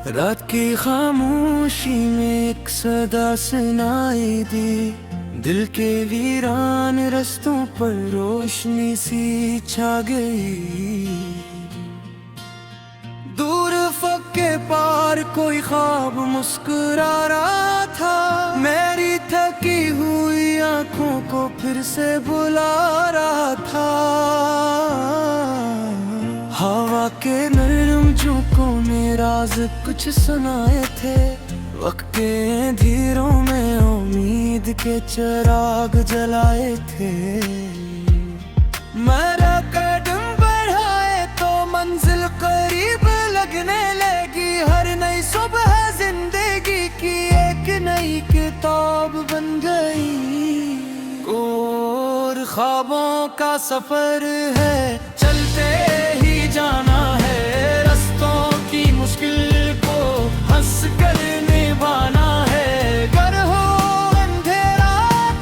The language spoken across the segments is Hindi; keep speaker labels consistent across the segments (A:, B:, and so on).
A: रात की खामोशी में एक सदा सुनाई दी, दिल के वीरान रस्तों पर रोशनी सी छा गई। दूर फक के पार कोई ख्वाब मुस्कुरा रहा था, मेरी थकी हुई आंखों को फिर से बुला रहा था। हवा के नरम झोंकों ने राज कुछ सुनाए थे, वक्त के अंधेरों में उम्मीद के चिराग जलाए थे। मेरा कदम बढ़ाए तो मंजिल करीब लगने लगी, हर नई सुबह जिंदगी की एक नई किताब बन गई। और ख्वाबों का सफर है, चलते ही जाना है, रास्तों की मुश्किल को हंस कर निभाना है। गर हो अंधेरा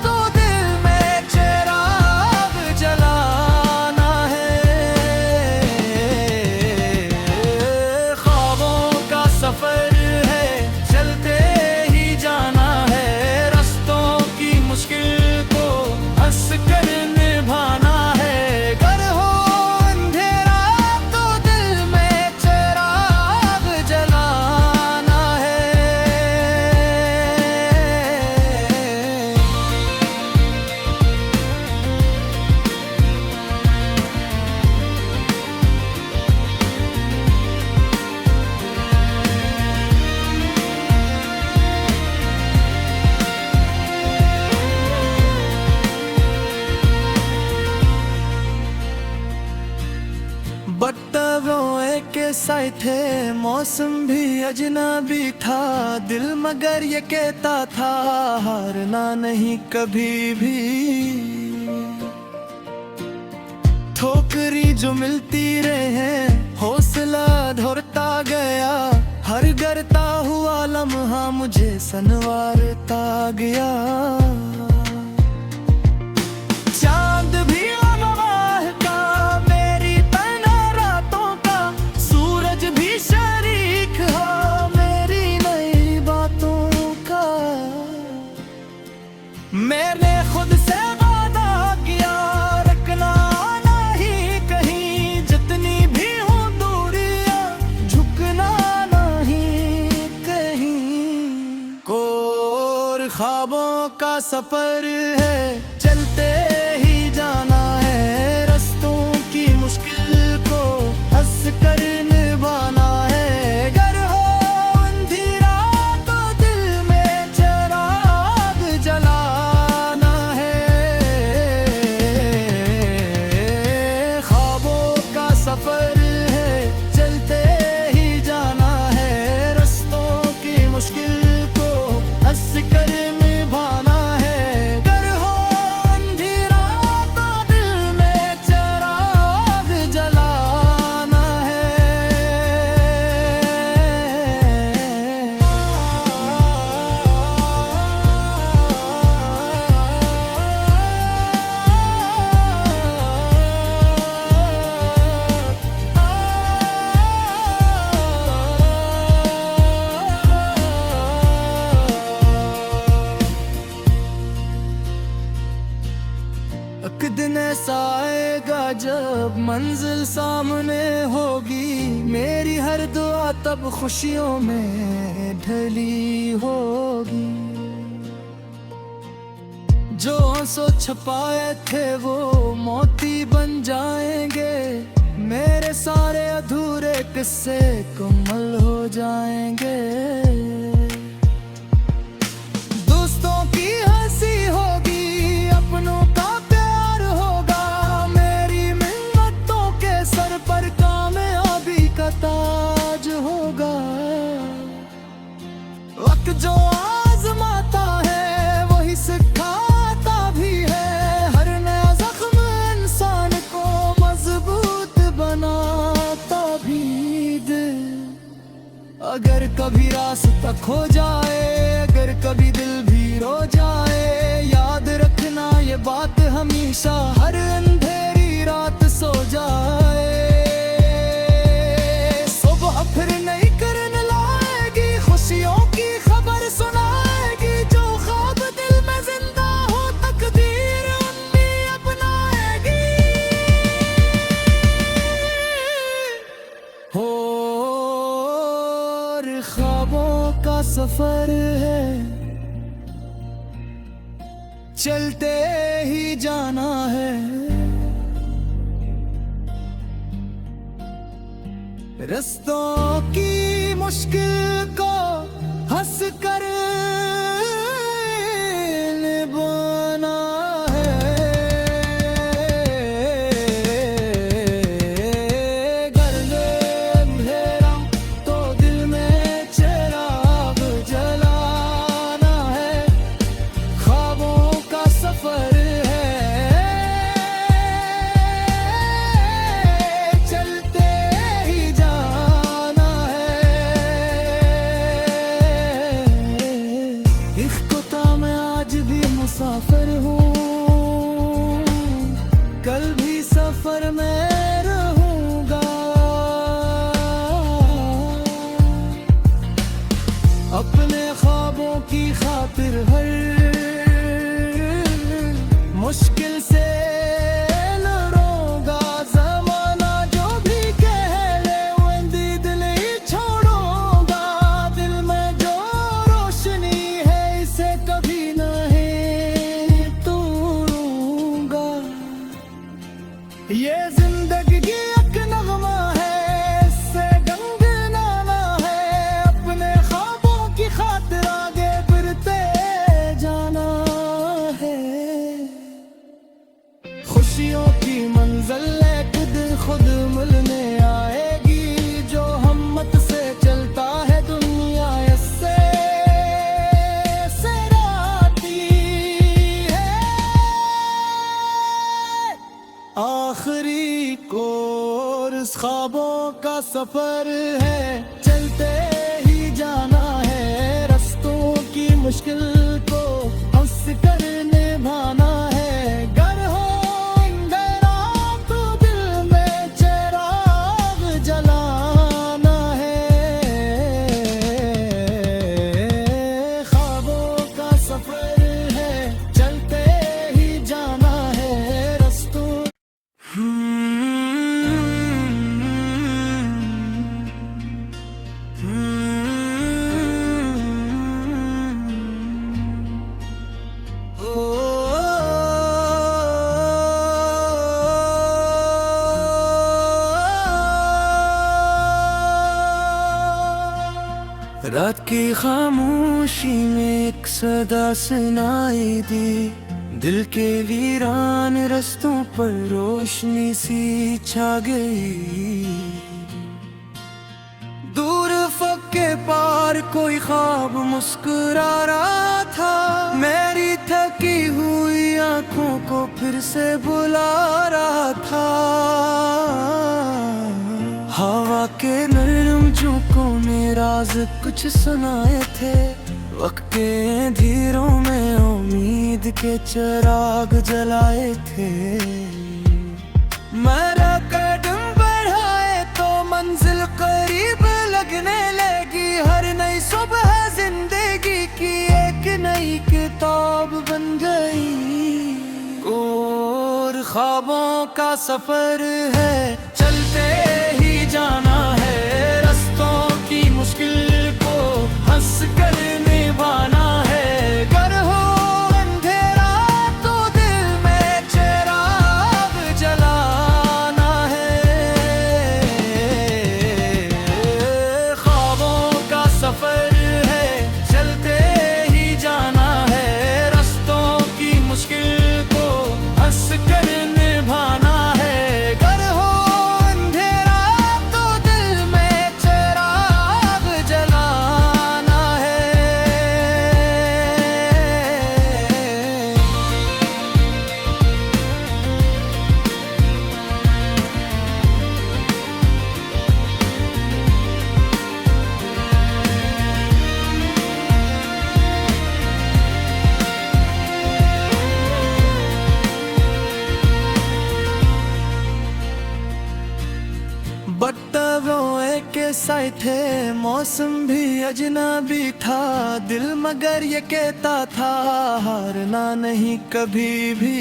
A: तो दिल में चिराग जलाना है। ख्वाबों का सफर है, चलते ही जाना है, रास्तों की मुश्किल को हंस कर निभाना है। गर हो अंधेरा तो दिल में चिराग जलाना है। बत्तों के साए थे, मौसम भी अजनबी था, दिल मगर ये कहता था हारना नहीं कभी भी। ठोकरी जो मिलती रहे, हौसला ढोरता गया, हर गिरता हुआ लम्हा मुझे संवारता गया। चांद भी अगवाह का मेरी तना रातों का, सूरज भी शरीक हो मेरी नई बातों का। मैंने खुद से वादा किया रखना नहीं कहीं, जितनी भी हो दूरियां झुकना नहीं कहीं। कोर ख्वाबों का सफर है, चलते ही जाना है, रास्तों की मुश्किल को हंस कर निभाना है। गर हो अंधेरा तो दिल में चिराग जलाना है। ख्वाबों का सफर है, चलते ही जाना है, रास्तों की मुश्किल को हंस कर निभाना है। गर हो अंधेरा तो दिल में चिराग जलाना है। एक दिन ऐसा आएगा जब मंजिल सामने होगी, मेरी हर दुआ तब खुशियों में ढली होगी। जो आंसू छुपाए थे वो मोती बन जाएंगे, मेरे सारे अधूरे किस्से मुकम्मल हो जाएंगे। दोस्तों की हंसी होगी, अपनों का प्यार होगा, मेरी मिन्नतों के सर पर कामयाबी का ताज होगा। वक्त जो आजमाता है वही सिखाता भी है, हर नया जख्म इंसान को मजबूत बनाता भी दे। अगर कभी रास्ता खो जाए, अगर कभी दिल भी रो जाए, याद रखना ये बात हमेशा, हर अंधेरी रात सो जाए, सुबह फिर नहीं करने लाए। सफर है, चलते ही जाना है। रास्तों की मुश्किल को हंस कर निभाना है। गर्दे अंधेरा तो दिल में चिराग जलाना है। ख्वाबों का सफर है, चलते ही जाना है। इख्तिता मैं आज भी मुसाफिर हूँ, कल भी सफर में रहूंगा। अपने ख्वाबों की खातिर हर मुश्किल से लड़ूंगा। ज़माना जो भी कह ले वही दिल ही छोड़ूंगा। दिल में जो रोशनी है इसे कभी नहीं तोड़ूंगा। ये जिंदगी एक नगमा है, इससे गंगनाना है। अपने ख्वाबों की खातिर आगे बढ़ते जाना है। खुशियों की मंजिल खुद खुद मिलने आएगी। जो हिम्मत से चलता है दुनिया इससे सराहती है। आखिरी कोर्स ख्वाबों का सफर है, चलते ही जाना है। रास्तों की मुश्किल को हंस कर निभाना है। गर हो अंधेरा तो दिल में चिराग जलाना है। ख्वाबों का सफर है, चलते ही जाना है। रास्तों रात की खामोशी में एक सदा सुनाई दी। दिल के वीरान रस्तों पर रोशनी सी छा गई। दूर फक के पार कोई ख्वाब मुस्कुरा रहा था। मेरी थकी हुई आंखों को फिर से बुला रहा था। हवा के नरम झोंकों ने राज कुछ सुनाए थे। वक्त के अंधेरों में उम्मीद के चिराग जलाए थे। मेरा कदम बढ़ाए तो मंजिल करीब लगने लगी। हर नई सुबह जिंदगी की एक नई किताब बन गई। और ख्वाबों का सफर है, चलते ही जाना है। रास्तों की मुश्किल को हंस कर निभाना है। गर हो अंधेरा तो दिल में चिराग जलाना है। ख्वाबों का सफर है, चलते ही जाना है। रास्तों की मुश्किल को हंस कर निभाना है। गर हो अंधेरा तो दिल में चिराग जलाना है। बत्तों एक साए थे, मौसम भी अजनबी था। दिल मगर ये कहता था हारना नहीं कभी भी।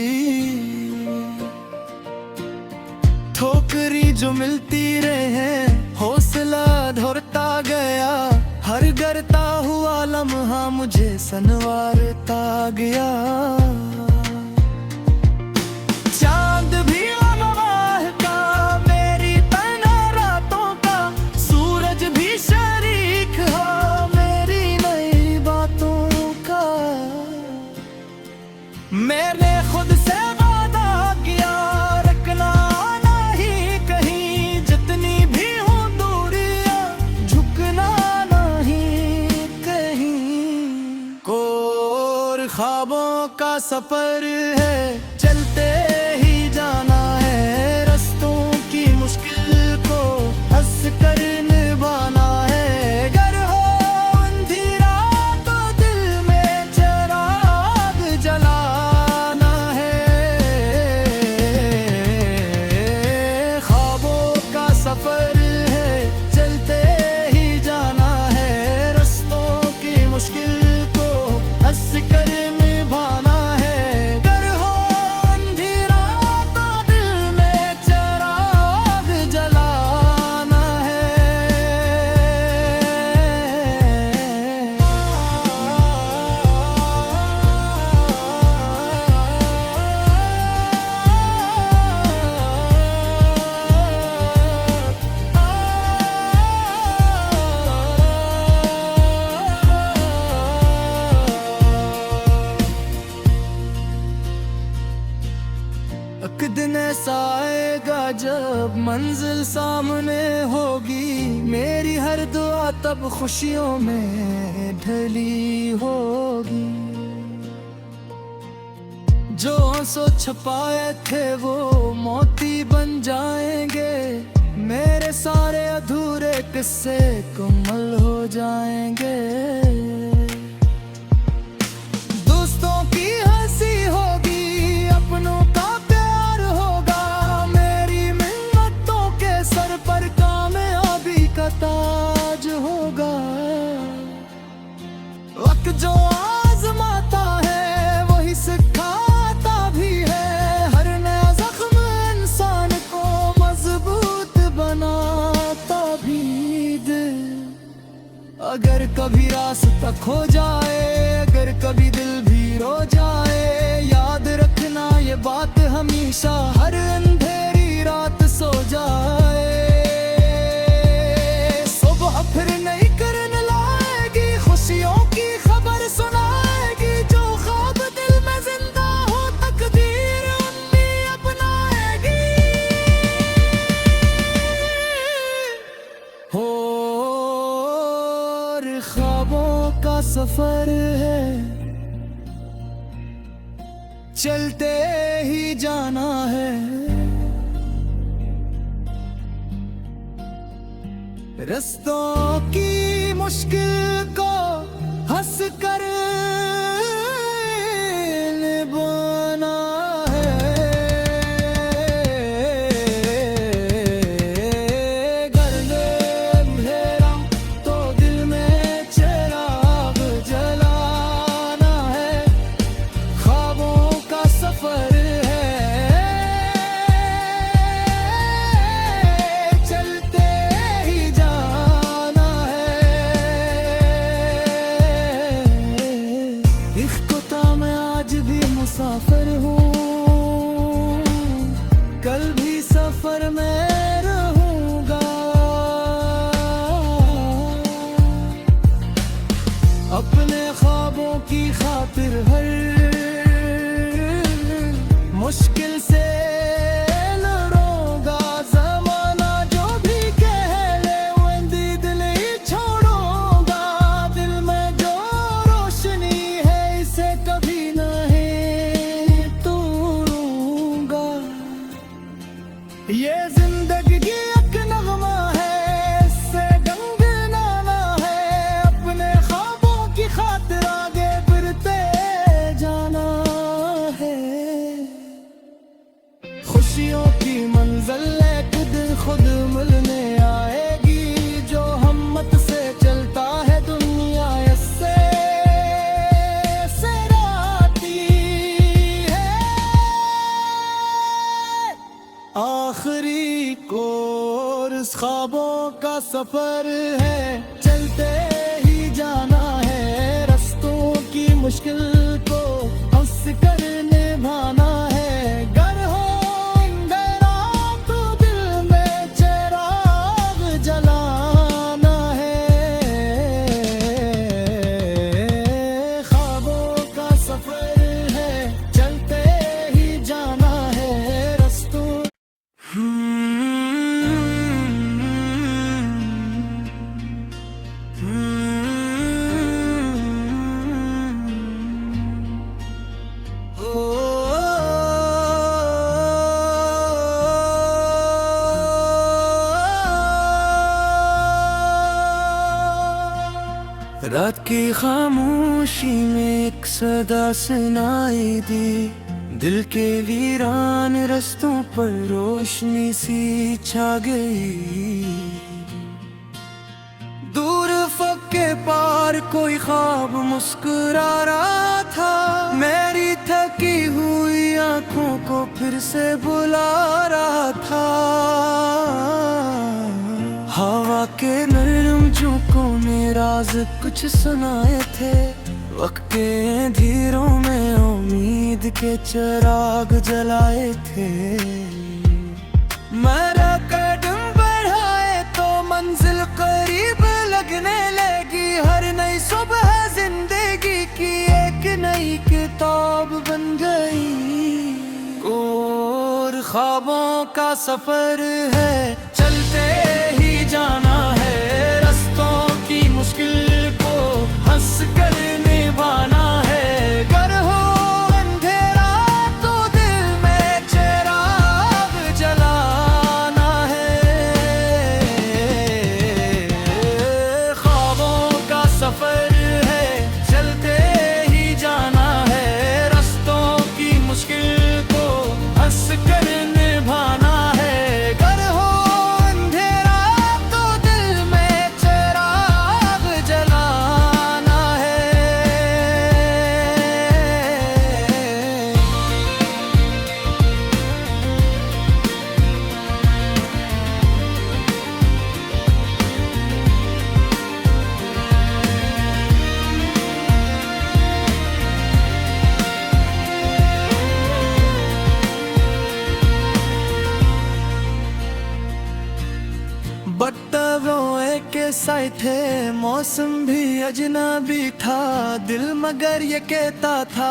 A: ठोकरी जो मिलती रहे हौसला ढोरता गया। हर गिरता हुआ लम्हा मुझे संवारता गया। चांद भी अगवाह का मेरी तना रातों का, सूरज भी शरीक हो मेरी नई बातों का। मैंने खुद से वादा किया रखना नहीं कहीं, जितनी भी हो दूरियां झुकना नहीं कहीं। कोर ख्वाबों का सफर है, चलते ही जाना है, रास्तों की मुश्किल को हंस कर निभाना है। अगर हो अंधेरा तो दिल में चिराग जलाना है। ख्वाबों का सफर है, चलते ही जाना है, रास्तों की मुश्किल को हंस कर निभाना है। अगर हो अंधेरा तो दिल में चिराग जलाना एक दिन ऐसा आएगा जब मंजिल सामने होगी, मेरी हर दुआ तब खुशियों में ढली होगी। जो आंसू छुपाए थे वो मोती बन जाएंगे, मेरे सारे अधूरे किस्से मुकम्मल हो जाएंगे। दोस्तों की हंसी होगी, अपनों का प्यार होगा, मेरी मिन्नतों के सर पर कामयाबी का ताज होगा। वक्त जो आजमाता है वही सिखाता भी है, हर नया जख्म इंसान को मजबूत बनाता भी दे। अगर कभी रास्ता खो जाए, अगर कभी दिल भी रो जाए, याद रखना ये बात हमेशा, हर अंधेरी रात सो जाए। सुबह फिर नई करन लाएगी, खुशियों की खबर सुनाएगी, जो ख्वाब दिल में जिंदा हो तकदीर उनकी अपनाएगी। और ख्वाबों का सफर है, चलते ही जाना है, रास्तों की मुश्किल को हंस कर निभाना है। गर्दे अंधेरा तो दिल में चिराग जलाना है। ख्वाबों का सफर है, चलते ही जाना है। इख्तिता मैं आज भी मुसाफिर हूँ, कल भी सफर में रहूँगा। अपने ख्वाबों की खातिर हर मुश्किल से लड़ूंगा। ज़माना जो भी कह ले वही दिल ही छोड़ूंगा। दिल में जो रोशनी है इसे कभी नहीं तोड़ूंगा। ये जिंदगी एक नगमा है, इससे गंगनाना है, अपने ख्वाबों की खातिर आगे बढ़ते जाना है। खुशियों की मंजिल एक दिन खुद मिलने आएगी, जो हिम्मत से चलता है दुनिया इससे सराहती है। आखिरी कोर्स ख्वाबों का सफर है, चलते ही जाना है। मुश्किल को हंस कर निभाना है। गर हो अंधेरा तो दिल में चिराग जलाना है। ख्वाबों का सफर है, चलते ही जाना है रस्तों। रात की खामोशी में एक सदा सुनाई दी, दिल के वीरान रस्तों पर रोशनी सी छा गई। दूर फक के पार कोई ख्वाब मुस्कुरा रहा था, मेरी थकी हुई आंखों को फिर से बुला रहा था। हवा के नरम झोंकों ने राज कुछ सुनाए थे, वक्त के अंधेरों में उम्मीद के चिराग जलाए थे। मेरा कदम बढ़ाए तो मंजिल करीब लगने लगी, हर नई सुबह जिंदगी की एक नई किताब बन गई। और ख्वाबों का सफर है, चलते ही जाना है रस्तों की मुश्किल को हंस कर निभाना है। गर हो अंधेरा तो दिल में चिराग जलाना है। ख्वाबों का सफर है, चलते ही जाना है रस्तों की मुश्किल को हंस कर निभाना है। गर हो अंधेरा तो दिल में चिराग जलाना है। बट्टों के साए थे, मौसम भी अजनबी था, दिल मगर ये कहता था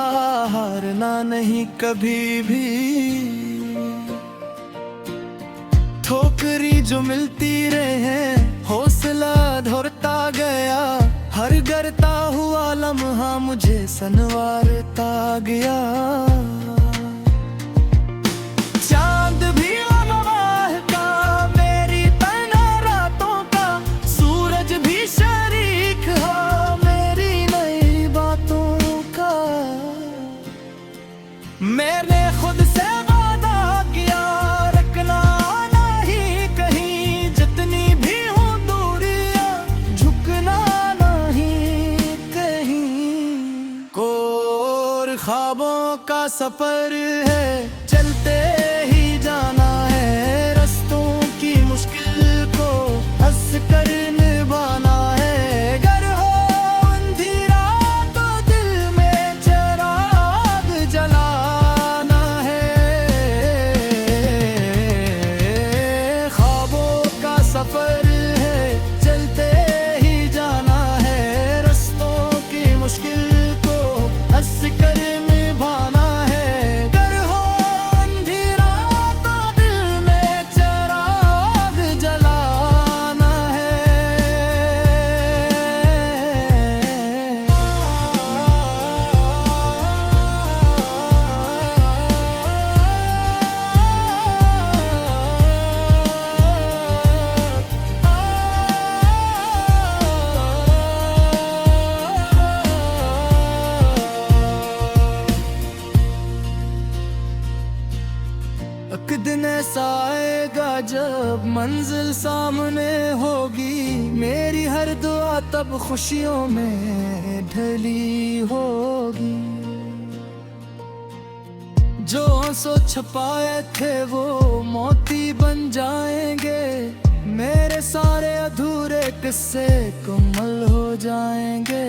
A: हारना नहीं कभी भी। ठोकरी जो मिलती रहे, हौसला ढोरता गया, हर गिरता हुआ लम्हा मुझे संवारता गया। चांद भी अनवाह का मेरी तना रातों का, सूरज भी शरीक हो मेरी नई बातों का। मैंने खुद से वादा किया रखना नहीं कहीं, जितनी भी हो दूरियां झुकना नहीं कहीं। कोर ख्वाबों का सफर है, चलते ही जाना है रस्तों की मुश्किल को हंस कर निभाना है। गर हो अंधेरा तो दिल में चिराग जलाना है। ख्वाबों का सफर है, चलते ही जाना है रस्तों की मुश्किल को हंस कर निभाना है। गर हो अंधेरा तो दिल में चिराग जलाना है। एक दिन ऐसा आएगा जब मंजिल सामने होगी, मेरी हर दुआ तब खुशियों में ढली होगी। जो आंसू छुपाए थे वो मोती बन जाएंगे, मेरे सारे अधूरे किस्से मुकम्मल हो जाएंगे।